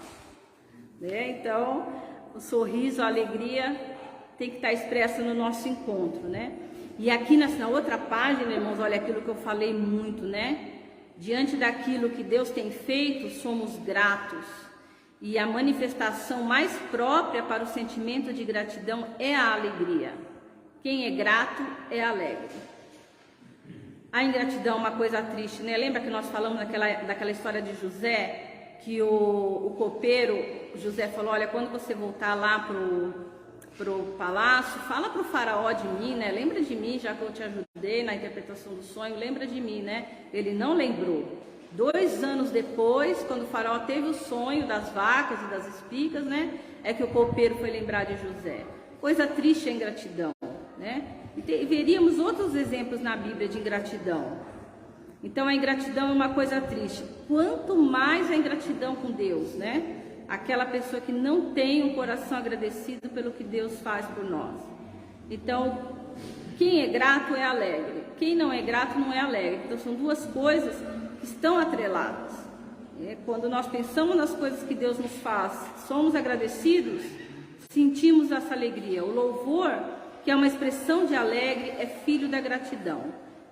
Né? Então, o sorriso, a alegria tem que estar expressa no nosso encontro, né? E aqui na outra página, irmãos, olha aquilo que eu falei muito, né? Diante daquilo que Deus tem feito, somos gratos. E a manifestação mais própria para o sentimento de gratidão é a alegria. Quem é grato é alegre. A ingratidão é uma coisa triste, né? Lembra que nós falamos daquela história de José? Que o copeiro, José falou, olha, quando você voltar lá pro palácio, fala pro faraó de mim, né? Lembra de mim, já que eu te ajudei na interpretação do sonho, lembra de mim, né? Ele não lembrou. 2 anos depois, quando o faraó teve o sonho das vacas e das espigas, né? É que o copeiro foi lembrar de José. Coisa triste a ingratidão, né? E veríamos outros exemplos na Bíblia de ingratidão. Então a ingratidão é uma coisa triste. Quanto mais a ingratidão com Deus, né? Aquela pessoa que não tem um coração agradecido pelo que Deus faz por nós. Então, quem é grato é alegre. Quem não é grato não é alegre. Então são duas coisas que estão atreladas. Quando nós pensamos nas coisas que Deus nos faz, somos agradecidos, sentimos essa alegria. O louvor, que é uma expressão de alegre, é filho da gratidão.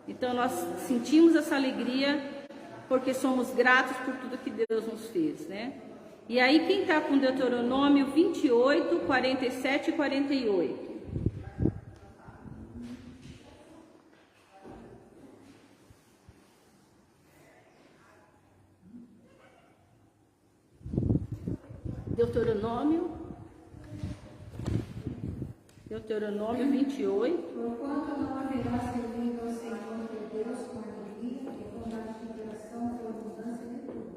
Então nós sentimos essa alegria porque somos gratos por tudo que Deus nos fez, né? E aí quem está com Deuteronômio 28, 47 e 48? Deuteronômio 28. Porquanto não haverá servindo ao Senhor teu Deus com alegria e bondade de coração por abundância de tudo.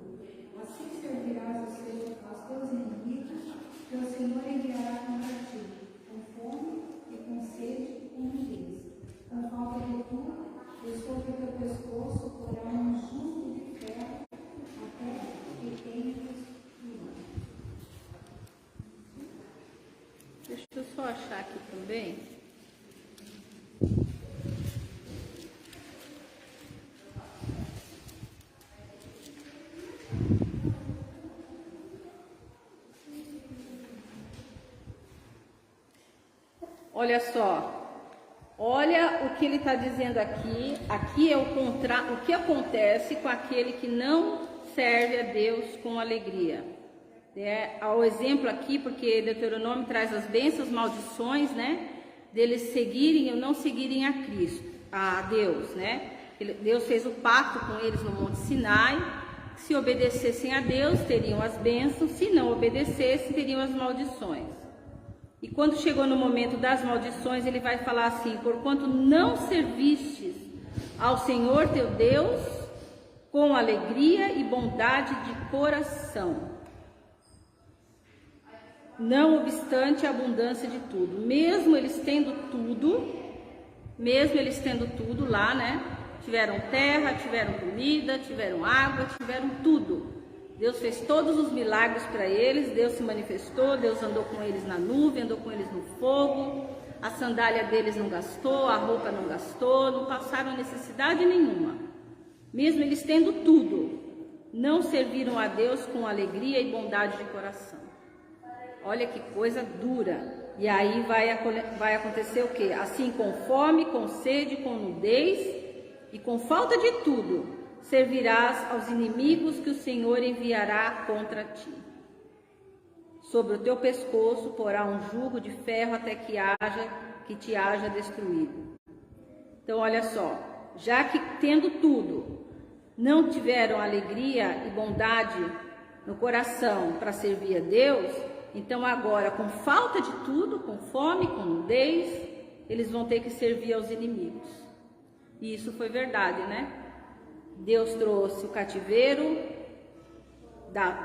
Assim servirás aos teus inimigos, que o Senhor enviará contra ti, com fome e com sede e com nudez. Com falta de tudo, e sobre o teu pescoço porá um jugo de ferro, até que tenhas. Deixa eu só achar aqui também. Olha só, olha o que ele está dizendo aqui. Aqui é o que acontece com aquele que não serve a Deus com alegria. Ao exemplo aqui, porque Deuteronômio traz as bênçãos, maldições, né? Deles seguirem ou não seguirem a Cristo, a Deus, né? Deus fez o pacto com eles no Monte Sinai. Se obedecessem a Deus, teriam as bênçãos. Se não obedecessem, teriam as maldições. E quando chegou no momento das maldições, ele vai falar assim: porquanto não servistes ao Senhor teu Deus com alegria e bondade de coração, não obstante a abundância de tudo. Mesmo eles tendo tudo lá, né? Tiveram terra, tiveram comida, tiveram água, tiveram tudo. Deus fez todos os milagres para eles, Deus se manifestou, Deus andou com eles na nuvem, andou com eles no fogo, a sandália deles não gastou, a roupa não gastou, não passaram necessidade nenhuma. Mesmo eles tendo tudo, não serviram a Deus com alegria e bondade de coração. Olha que coisa dura. E aí vai acontecer o quê? Assim, com fome, com sede, com nudez e com falta de tudo, servirás aos inimigos que o Senhor enviará contra ti. Sobre o teu pescoço porá um jugo de ferro até que te haja destruído. Então, olha só, já que tendo tudo, não tiveram alegria e bondade no coração para servir a Deus, Então agora, com falta de tudo, com fome, com nudez, eles vão ter que servir aos inimigos. E isso foi verdade, né? Deus trouxe o cativeiro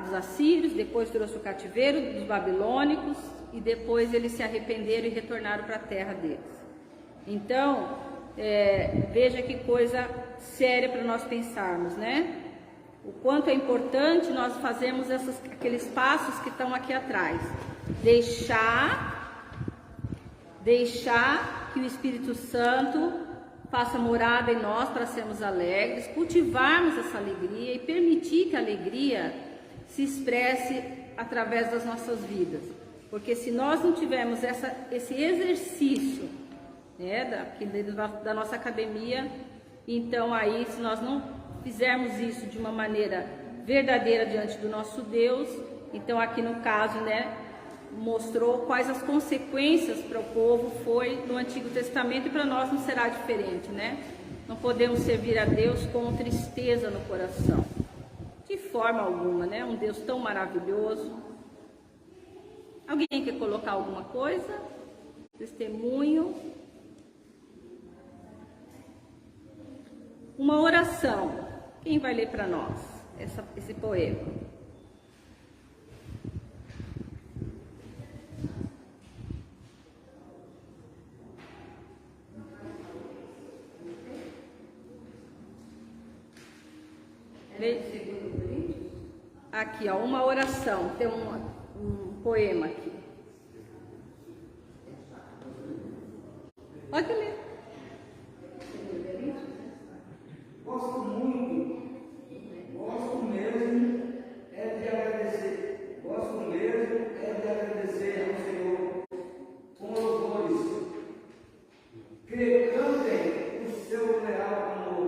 dos assírios, depois trouxe o cativeiro dos babilônicos, e depois eles se arrependeram e retornaram para a terra deles. Então, veja que coisa séria para nós pensarmos, né? O quanto é importante nós fazermos aqueles passos que estão aqui atrás. Deixar que o Espírito Santo faça morada em nós para sermos alegres, cultivarmos essa alegria e permitir que a alegria se expresse através das nossas vidas. Porque se nós não tivermos esse exercício, né, da nossa academia, então aí, se nós não fizermos isso de uma maneira verdadeira diante do nosso Deus, então aqui no caso, né, mostrou quais as consequências para o povo foi no Antigo Testamento, e para nós não será diferente, né? Não podemos servir a Deus com tristeza no coração, de forma alguma, né? Um Deus tão maravilhoso. Alguém quer colocar alguma coisa? Testemunho? Uma oração. Quem vai ler para nós esse poema? Aqui, ó, uma oração. Tem um poema aqui. Pode ler. Gosto mesmo é de agradecer. Gosto mesmo é de agradecer ao Senhor com louvores, que cantem o seu leal amor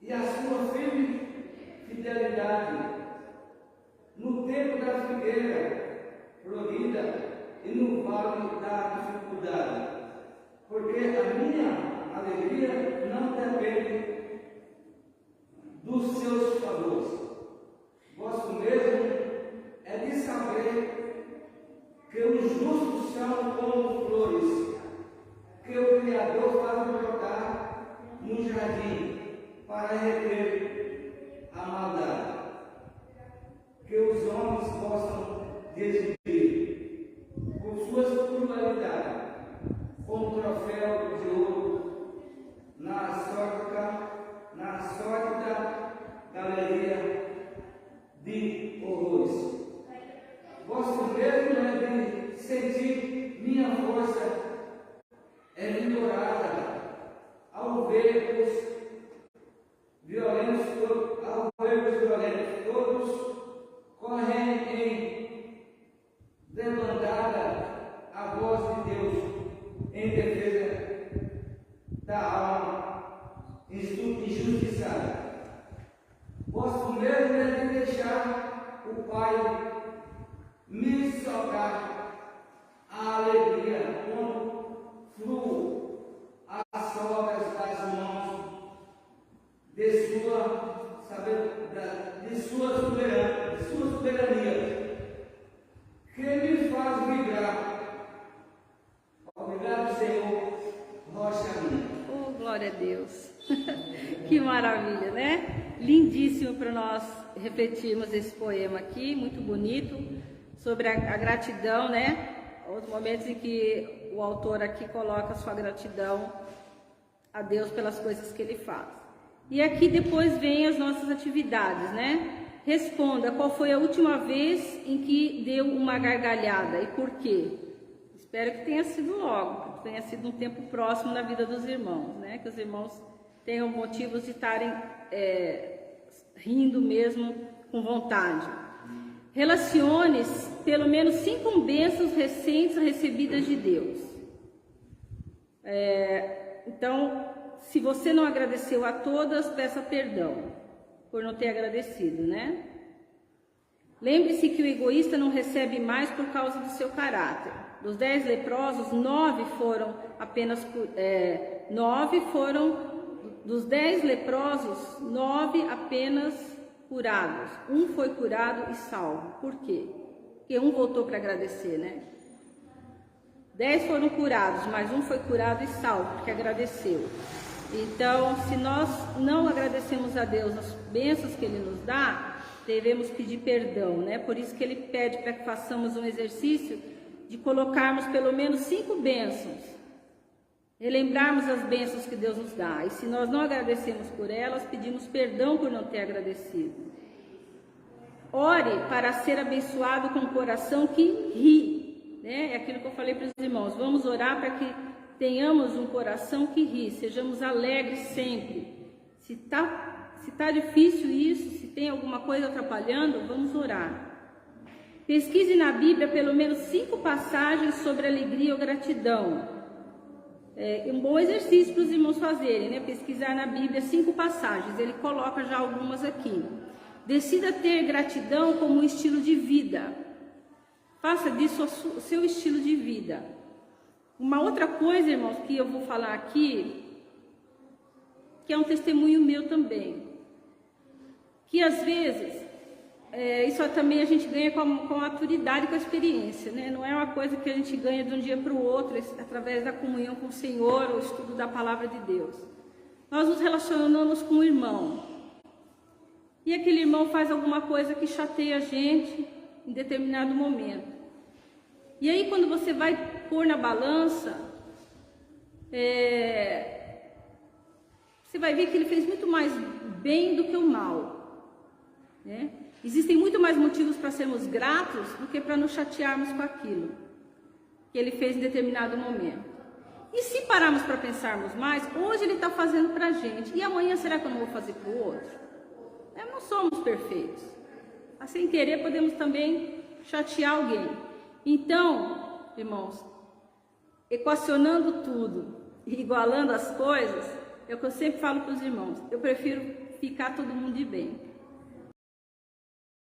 e a sua firme fidelidade no tempo da figueira florida e no vale da dificuldade, porque a minha alegria não depende dos seus favores. Gosto mesmo é de saber que os justos são como flores, que o Criador faz brotar no jardim para reter a maldade, que os homens possam desvir por suas crueldades, como troféu de ouro na sórdida galeria de horrores. Gosto mesmo é de sentir minha força vigorada ao ver os violentos todos correm em demandada a voz de Deus em defesa da alma injustiçada. Gosto mesmo é de deixar o Pai me socar a alegria quando fluo as sobras das mãos de sua soberania, que me faz vibrar. Obrigado, Senhor, rocha minha. Oh, glória a Deus. Que maravilha, né? Lindíssimo para nós refletirmos esse poema aqui, muito bonito, sobre a gratidão, né? Os momentos em que o autor aqui coloca a sua gratidão a Deus pelas coisas que ele faz. E aqui depois vem as nossas atividades, né? Responda qual foi a última vez em que deu uma gargalhada e por quê? Espero que tenha sido logo, que tenha sido um tempo próximo na vida dos irmãos, né? Que os irmãos tenham motivos de estarem rindo mesmo com vontade. Relacione pelo menos 5 bênçãos recentes recebidas de Deus. Então, se você não agradeceu a todas, peça perdão por não ter agradecido, né? Lembre-se que o egoísta não recebe mais por causa do seu caráter. Dos 10 leprosos, 9 foram apenas... Dos 10 leprosos, 9 apenas curados. Um foi curado e salvo. Por quê? Porque um voltou para agradecer, né? 10 foram curados, mas um foi curado e salvo, porque agradeceu. Então, se nós não agradecemos a Deus as bênçãos que Ele nos dá, devemos pedir perdão, né? Por isso que Ele pede para que façamos um exercício de colocarmos pelo menos 5 bênçãos, relembrarmos as bênçãos que Deus nos dá. E se nós não agradecemos por elas, pedimos perdão por não ter agradecido. Ore para ser abençoado com um coração que ri, né? É aquilo que eu falei para os irmãos. Vamos orar para que tenhamos um coração que ri, sejamos alegres sempre. Se tá difícil isso, se tem alguma coisa atrapalhando, vamos orar. Pesquise na Bíblia pelo menos 5 passagens sobre alegria ou gratidão. É um bom exercício para os irmãos fazerem, né? Pesquisar na Bíblia 5 passagens. Ele coloca já algumas aqui. Decida ter gratidão como um estilo de vida. Faça disso o seu estilo de vida. Uma outra coisa, irmãos, que eu vou falar aqui, que é um testemunho meu também, que às vezes, isso também a gente ganha com a maturidade, com a experiência, né? Não é uma coisa que a gente ganha de um dia para o outro, através da comunhão com o Senhor, ou estudo da palavra de Deus. Nós nos relacionamos com um irmão, e aquele irmão faz alguma coisa que chateia a gente em determinado momento. E aí, quando você vai pôr na balança, você vai ver que ele fez muito mais bem do que o mal, né? Existem muito mais motivos para sermos gratos do que para nos chatearmos com aquilo que ele fez em determinado momento. E se pararmos para pensarmos mais, hoje ele está fazendo para a gente, e amanhã será que eu não vou fazer para o outro? Não somos perfeitos. Sem querer podemos também chatear alguém. Então, irmãos, equacionando tudo e igualando as coisas, é o que eu sempre falo para os irmãos, eu prefiro ficar todo mundo de bem.